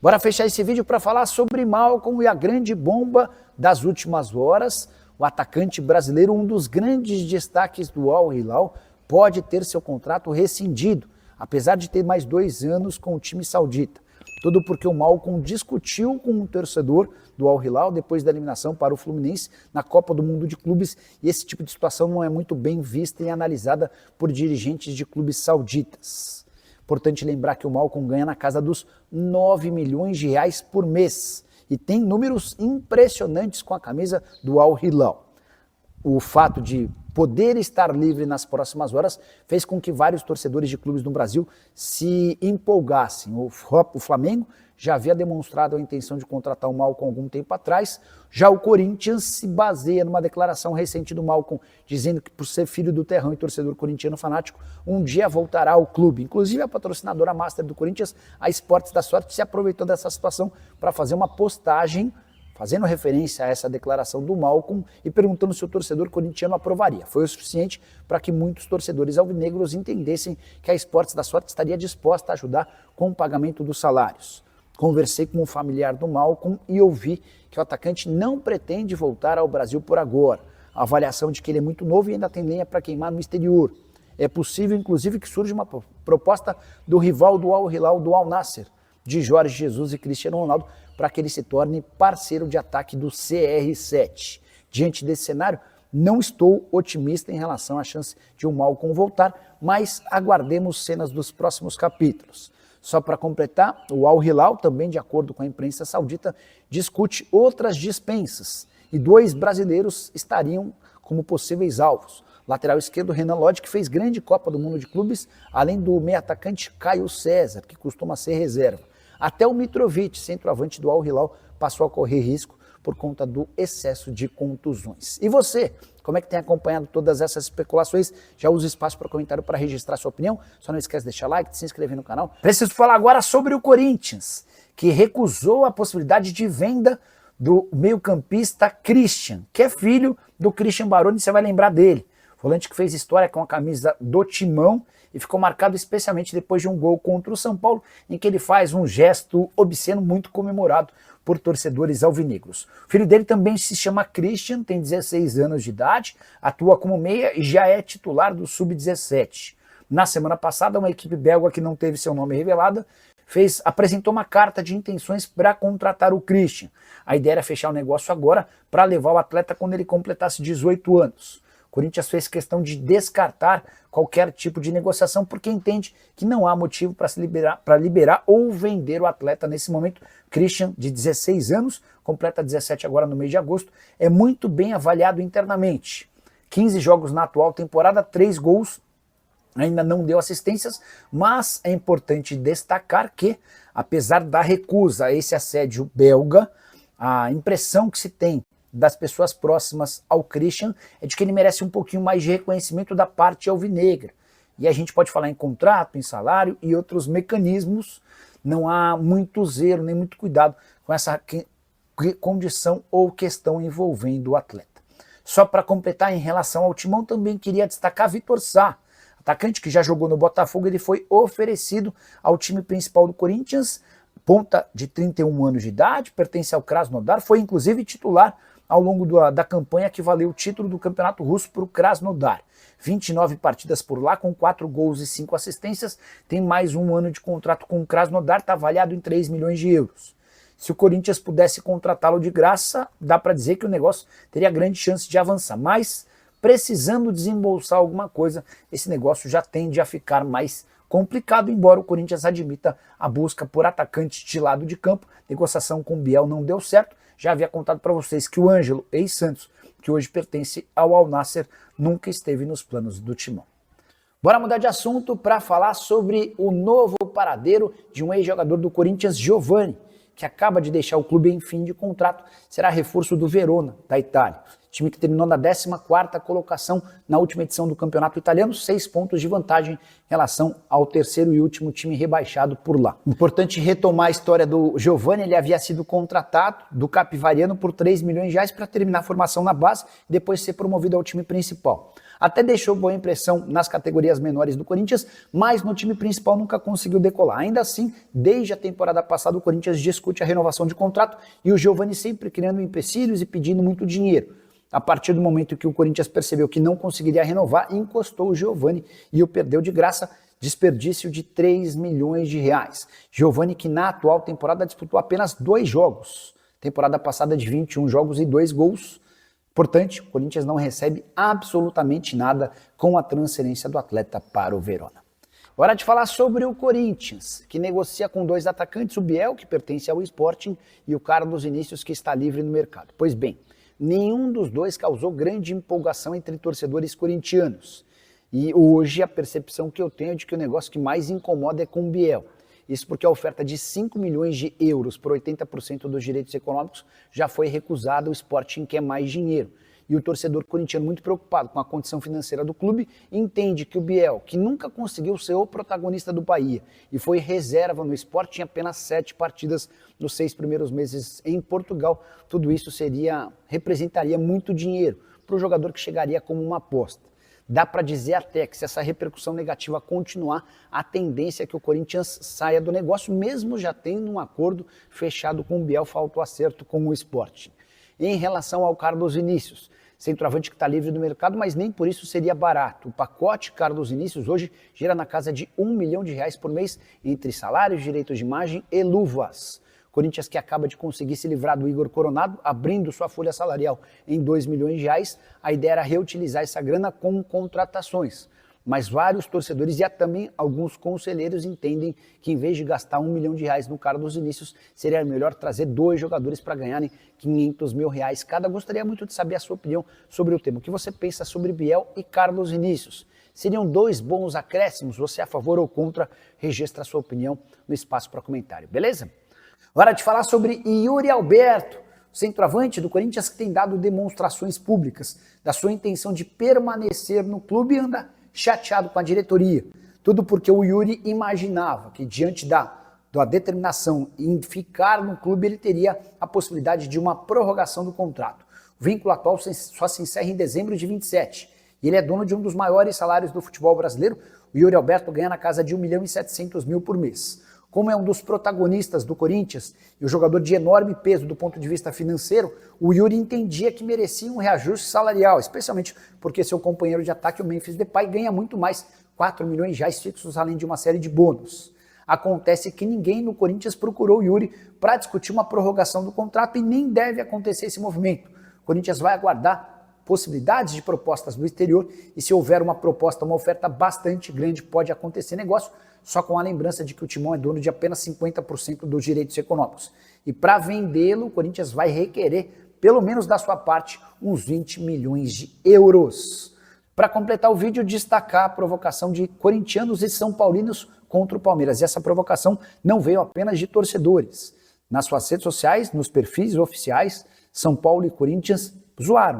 Bora fechar esse vídeo para falar sobre Malcom e a grande bomba das últimas horas. O atacante brasileiro, um dos grandes destaques do Al Hilal, pode ter seu contrato rescindido, apesar de ter mais 2 anos com o time saudita. Tudo porque o Malcom discutiu com um torcedor do Al Hilal depois da eliminação para o Fluminense na Copa do Mundo de Clubes, e esse tipo de situação não é muito bem vista e analisada por dirigentes de clubes sauditas. Importante lembrar que o Malcom ganha na casa dos 9 milhões de reais por mês e tem números impressionantes com a camisa do Al Hilal. O fato de poder estar livre nas próximas horas fez com que vários torcedores de clubes no Brasil se empolgassem. O Flamengo já havia demonstrado a intenção de contratar o Malcom algum tempo atrás. Já o Corinthians se baseia numa declaração recente do Malcom, dizendo que por ser filho do terrão e torcedor corintiano fanático, um dia voltará ao clube. Inclusive a patrocinadora master do Corinthians, a Esportes da Sorte, se aproveitou dessa situação para fazer uma postagem fazendo referência a essa declaração do Malcom e perguntando se o torcedor corintiano aprovaria. Foi o suficiente para que muitos torcedores alvinegros entendessem que a Esportes da Sorte estaria disposta a ajudar com o pagamento dos salários. Conversei com um familiar do Malcom e ouvi que o atacante não pretende voltar ao Brasil por agora. A avaliação de que ele é muito novo e ainda tem lenha para queimar no exterior. É possível, inclusive, que surja uma proposta do rival do Al Hilal, do Al Nassr, de Jorge Jesus e Cristiano Ronaldo, para que ele se torne parceiro de ataque do CR7. Diante desse cenário, não estou otimista em relação à chance de o Malcom voltar, mas aguardemos cenas dos próximos capítulos. Só para completar, o Al Hilal, também de acordo com a imprensa saudita, discute outras dispensas e 2 brasileiros estariam como possíveis alvos. Lateral esquerdo Renan Lodge, que fez grande Copa do Mundo de Clubes, além do meio-atacante Caio César, que costuma ser reserva. Até o Mitrovic, centroavante do Al Hilal, passou a correr risco por conta do excesso de contusões. E você, como é que tem acompanhado todas essas especulações? Já usa espaço para comentário para registrar sua opinião. Só não esquece de deixar like, de se inscrever no canal. Preciso falar agora sobre o Corinthians, que recusou a possibilidade de venda do meio-campista Christian, que é filho do Christian Baroni, você vai lembrar dele. Volante que fez história com a camisa do Timão e ficou marcado especialmente depois de um gol contra o São Paulo, em que ele faz um gesto obsceno muito comemorado por torcedores alvinegros. O filho dele também se chama Christian, tem 16 anos de idade, atua como meia e já é titular do Sub-17. Na semana passada, uma equipe belga que não teve seu nome revelado apresentou uma carta de intenções para contratar o Christian. A ideia era fechar o negócio agora para levar o atleta quando ele completasse 18 anos. O Corinthians fez questão de descartar qualquer tipo de negociação porque entende que não há motivo para liberar ou vender o atleta nesse momento. Christian, de 16 anos, completa 17 agora no mês de agosto, é muito bem avaliado internamente. 15 jogos na atual temporada, 3 gols, ainda não deu assistências, mas é importante destacar que, apesar da recusa a esse assédio belga, a impressão que se tem das pessoas próximas ao Christian é de que ele merece um pouquinho mais de reconhecimento da parte alvinegra. E a gente pode falar em contrato, em salário e outros mecanismos. Não há muito zelo, nem muito cuidado com essa condição ou questão envolvendo o atleta. Só para completar, em relação ao Timão, também queria destacar Vitor Sá, atacante que já jogou no Botafogo. Ele foi oferecido ao time principal do Corinthians, ponta de 31 anos de idade, pertence ao Krasnodar, foi inclusive titular ao longo da campanha que valeu o título do Campeonato Russo para o Krasnodar. 29 partidas por lá, com 4 gols e 5 assistências, tem mais 1 ano de contrato com o Krasnodar, está avaliado em 3 milhões de euros. Se o Corinthians pudesse contratá-lo de graça, dá para dizer que o negócio teria grande chance de avançar, mas precisando desembolsar alguma coisa, esse negócio já tende a ficar mais complicado, embora o Corinthians admita a busca por atacante de lado de campo. Negociação com o Biel não deu certo. Já havia contado para vocês que o Ângelo, ex-Santos, que hoje pertence ao Al Nassr, nunca esteve nos planos do Timão. Bora mudar de assunto para falar sobre o novo paradeiro de um ex-jogador do Corinthians, Giovani, que acaba de deixar o clube em fim de contrato. Será reforço do Verona, da Itália. Time que terminou na 14ª colocação na última edição do campeonato italiano, 6 pontos de vantagem em relação ao terceiro e último time rebaixado por lá. Importante retomar a história do Giovani. Ele havia sido contratado do Capivariano por 3 milhões de reais para terminar a formação na base e depois ser promovido ao time principal. Até deixou boa impressão nas categorias menores do Corinthians, mas no time principal nunca conseguiu decolar. Ainda assim, desde a temporada passada, o Corinthians discute a renovação de contrato e o Giovani sempre criando empecilhos e pedindo muito dinheiro. A partir do momento que o Corinthians percebeu que não conseguiria renovar, encostou o Giovani e o perdeu de graça, desperdício de 3 milhões de reais. Giovani, que na atual temporada disputou apenas 2 jogos, temporada passada de 21 jogos e 2 gols. Portanto, o Corinthians não recebe absolutamente nada com a transferência do atleta para o Verona. Hora de falar sobre o Corinthians, que negocia com 2 atacantes, o Biel, que pertence ao Sporting, e o Carlos Vinícius, que está livre no mercado. Pois bem, nenhum dos dois causou grande empolgação entre torcedores corintianos. E hoje a percepção que eu tenho é de que o negócio que mais incomoda é com o Biel. Isso porque a oferta de 5 milhões de euros por 80% dos direitos econômicos já foi recusada, o Sporting quer mais dinheiro. E o torcedor corintiano, muito preocupado com a condição financeira do clube, entende que o Biel, que nunca conseguiu ser o protagonista do Bahia e foi reserva no Sport em apenas 7 partidas nos 6 primeiros meses em Portugal, tudo isso representaria muito dinheiro para o jogador que chegaria como uma aposta. Dá para dizer até que se essa repercussão negativa continuar, a tendência é que o Corinthians saia do negócio, mesmo já tendo um acordo fechado com o Biel, falta o acerto com o Sporting. Em relação ao Carlos Vinícius, centroavante que está livre do mercado, mas nem por isso seria barato. O pacote Carlos Vinícius hoje gira na casa de R$1 milhão por mês, entre salários, direitos de imagem e luvas. Corinthians, que acaba de conseguir se livrar do Igor Coronado, abrindo sua folha salarial em R$2 milhões, a ideia era reutilizar essa grana com contratações. Mas vários torcedores e também alguns conselheiros entendem que em vez de gastar R$1 milhão no Carlos Vinícius, seria melhor trazer 2 jogadores para ganharem R$500 mil cada. Gostaria muito de saber a sua opinião sobre o tema. O que você pensa sobre Biel e Carlos Vinícius? Seriam 2 bons acréscimos? Você é a favor ou contra? Registra a sua opinião no espaço para comentário, beleza? Hora de falar sobre Yuri Alberto, centroavante do Corinthians, que tem dado demonstrações públicas da sua intenção de permanecer no clube e anda chateado com a diretoria. Tudo porque o Yuri imaginava que, diante da determinação em ficar no clube, ele teria a possibilidade de uma prorrogação do contrato. O vínculo atual só se encerra em dezembro de 27. E ele é dono de um dos maiores salários do futebol brasileiro. O Yuri Alberto ganha na casa de R$1.700.000 por mês. Como é um dos protagonistas do Corinthians e o jogador de enorme peso do ponto de vista financeiro, o Yuri entendia que merecia um reajuste salarial, especialmente porque seu companheiro de ataque, o Memphis Depay, ganha muito mais, R$4 milhões fixos, além de uma série de bônus. Acontece que ninguém no Corinthians procurou o Yuri para discutir uma prorrogação do contrato e nem deve acontecer esse movimento. O Corinthians vai aguardar possibilidades de propostas do exterior e se houver uma proposta, uma oferta bastante grande, pode acontecer negócio, só com a lembrança de que o Timão é dono de apenas 50% dos direitos econômicos. E para vendê-lo, o Corinthians vai requerer, pelo menos da sua parte, uns 20 milhões de euros. Para completar o vídeo, destacar a provocação de corintianos e são paulinos contra o Palmeiras. E essa provocação não veio apenas de torcedores. Nas suas redes sociais, nos perfis oficiais, São Paulo e Corinthians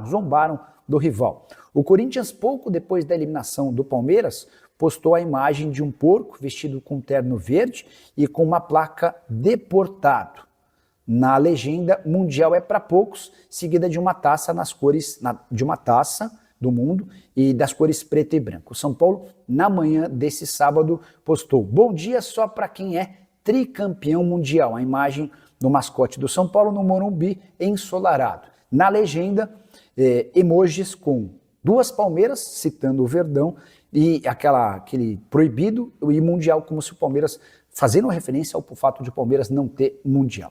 zombaram do rival. O Corinthians, pouco depois da eliminação do Palmeiras, postou a imagem de um porco vestido com terno verde e com uma placa deportado. Na legenda, Mundial é para poucos, seguida de uma taça nas cores de uma taça do mundo e das cores preto e branco. São Paulo, na manhã desse sábado, postou: "Bom dia só para quem é tricampeão mundial". A imagem do mascote do São Paulo no Morumbi ensolarado. Na legenda, emojis com 2 palmeiras, citando o Verdão, e aquele proibido, e Mundial, como se o Palmeiras, fazendo referência ao fato de o Palmeiras não ter Mundial.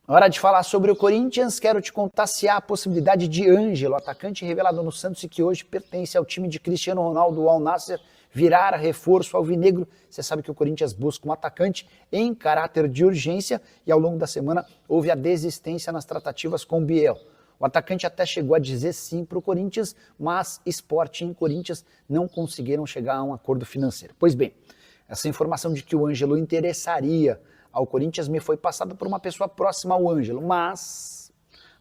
Hora de falar sobre o Corinthians, quero te contar se há a possibilidade de Ângelo, atacante revelado no Santos e que hoje pertence ao time de Cristiano Ronaldo, Al Nassr, virar reforço alvinegro. Você sabe que o Corinthians busca um atacante em caráter de urgência e ao longo da semana houve a desistência nas tratativas com o Biel. O atacante até chegou a dizer sim para o Corinthians, mas Sporting e Corinthians não conseguiram chegar a um acordo financeiro. Pois bem, essa informação de que o Ângelo interessaria ao Corinthians me foi passada por uma pessoa próxima ao Ângelo, mas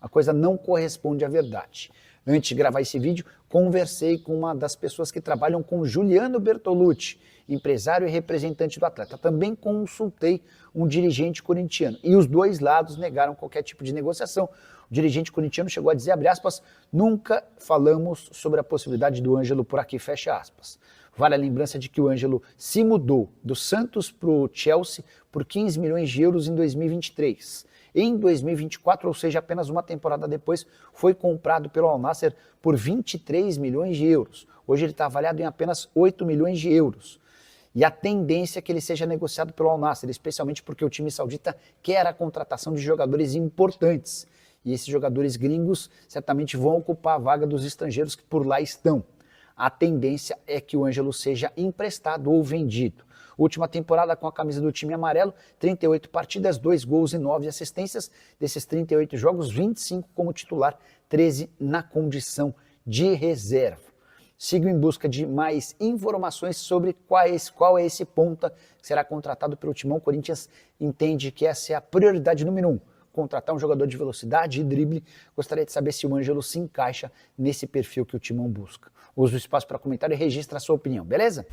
a coisa não corresponde à verdade. Antes de gravar esse vídeo, conversei com uma das pessoas que trabalham com Juliano Bertolucci, empresário e representante do atleta. Também consultei um dirigente corintiano e os dois lados negaram qualquer tipo de negociação. O dirigente corintiano chegou a dizer, abre aspas, nunca falamos sobre a possibilidade do Ângelo por aqui, fecha aspas. Vale a lembrança de que o Ângelo se mudou do Santos para o Chelsea por 15 milhões de euros em 2023. Em 2024, ou seja, apenas uma temporada depois, foi comprado pelo Al Nassr por 23 milhões de euros. Hoje ele está avaliado em apenas 8 milhões de euros. E a tendência é que ele seja negociado pelo Al Nassr, especialmente porque o time saudita quer a contratação de jogadores importantes. E esses jogadores gringos certamente vão ocupar a vaga dos estrangeiros que por lá estão. A tendência é que o Ângelo seja emprestado ou vendido. Última temporada com a camisa do time amarelo, 38 partidas, 2 gols e 9 assistências. Desses 38 jogos, 25 como titular, 13 na condição de reserva. Sigo em busca de mais informações sobre qual é esse ponta que será contratado pelo Timão. O Corinthians entende que essa é a prioridade número 1. Contratar um jogador de velocidade e drible. Gostaria de saber se o Ângelo se encaixa nesse perfil que o Timão busca. Use o espaço para comentário e registre a sua opinião, beleza?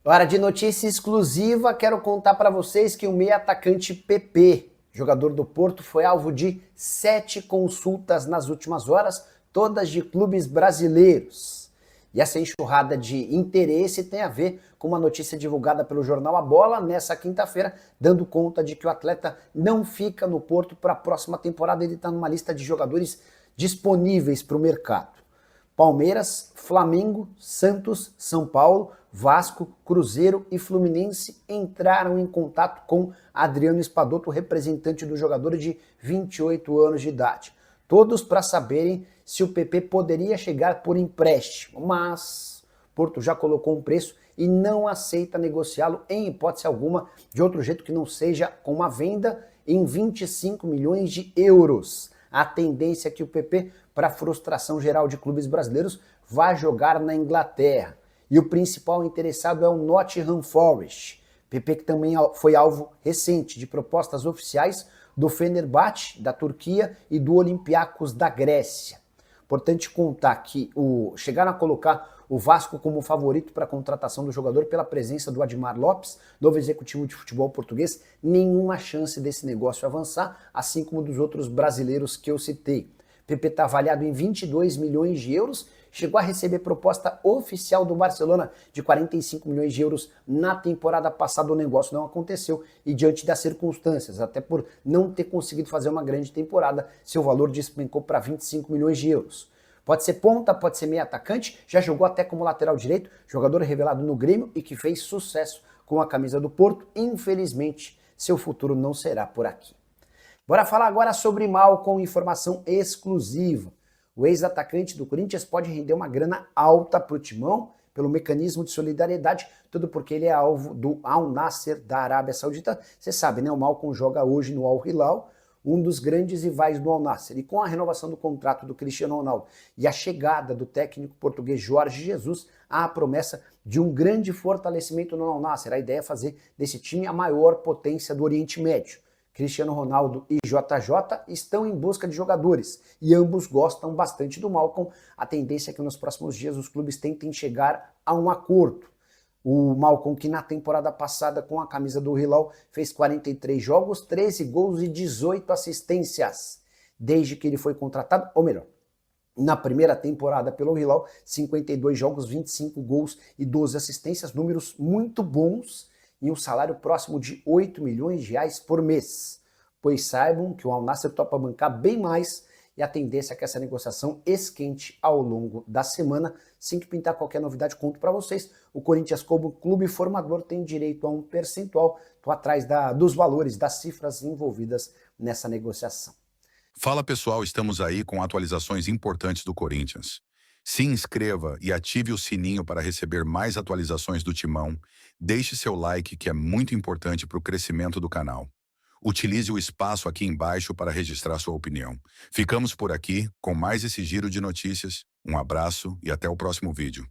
Hora de notícia exclusiva, quero contar para vocês que o meia atacante PP, jogador do Porto, foi alvo de 7 consultas nas últimas horas, todas de clubes brasileiros. E essa enxurrada de interesse tem a ver com uma notícia divulgada pelo jornal A Bola nessa quinta-feira, dando conta de que o atleta não fica no Porto para a próxima temporada, ele está numa lista de jogadores disponíveis para o mercado. Palmeiras, Flamengo, Santos, São Paulo, Vasco, Cruzeiro e Fluminense entraram em contato com Adriano Espadoto, representante do jogador de 28 anos de idade. Todos para saberem se o PP poderia chegar por empréstimo, mas Porto já colocou um preço e não aceita negociá-lo em hipótese alguma de outro jeito que não seja com uma venda em 25 milhões de euros. A tendência é que o PP, para frustração geral de clubes brasileiros, vai jogar na Inglaterra. E o principal interessado é o Nottingham Forest. PP que também foi alvo recente de propostas oficiais do Fenerbahçe, da Turquia, e do Olympiacos, da Grécia. Importante contar que chegaram a colocar o Vasco como favorito para a contratação do jogador pela presença do Admar Lopes, novo executivo de futebol português. Nenhuma chance desse negócio avançar, assim como dos outros brasileiros que eu citei. PP está avaliado em 22 milhões de euros, chegou a receber proposta oficial do Barcelona de 45 milhões de euros na temporada passada. O negócio não aconteceu e diante das circunstâncias, até por não ter conseguido fazer uma grande temporada, seu valor despencou para 25 milhões de euros. Pode ser ponta, pode ser meio atacante, já jogou até como lateral direito, jogador revelado no Grêmio e que fez sucesso com a camisa do Porto. Infelizmente, seu futuro não será por aqui. Bora falar agora sobre Malcom, informação exclusiva. O ex-atacante do Corinthians pode render uma grana alta para o Timão pelo mecanismo de solidariedade, tudo porque ele é alvo do Al Nassr da Arábia Saudita. Você sabe, né? O Malcom joga hoje no Al Hilal, um dos grandes rivais do Al Nassr. E com a renovação do contrato do Cristiano Ronaldo e a chegada do técnico português Jorge Jesus, há a promessa de um grande fortalecimento no Al Nassr. A ideia é fazer desse time a maior potência do Oriente Médio. Cristiano Ronaldo e JJ estão em busca de jogadores e ambos gostam bastante do Malcom. A tendência é que nos próximos dias os clubes tentem chegar a um acordo. O Malcom, que na temporada passada com a camisa do Hilal fez 43 jogos, 13 gols e 18 assistências. Desde que ele foi contratado, ou melhor, na primeira temporada pelo Hilal, 52 jogos, 25 gols e 12 assistências, números muito bons, e um salário próximo de 8 milhões de reais por mês. Pois saibam que o Al Nassr topa bancar bem mais e a tendência é que essa negociação esquente ao longo da semana. Sem que pintar qualquer novidade, conto para vocês. O Corinthians, como clube formador, tem direito a um percentual. Estou atrás dos valores, das cifras envolvidas nessa negociação. Fala pessoal, estamos aí com atualizações importantes do Corinthians. Se inscreva e ative o sininho para receber mais atualizações do Timão. Deixe seu like, que é muito importante para o crescimento do canal. Utilize o espaço aqui embaixo para registrar sua opinião. Ficamos por aqui com mais esse giro de notícias. Um abraço e até o próximo vídeo.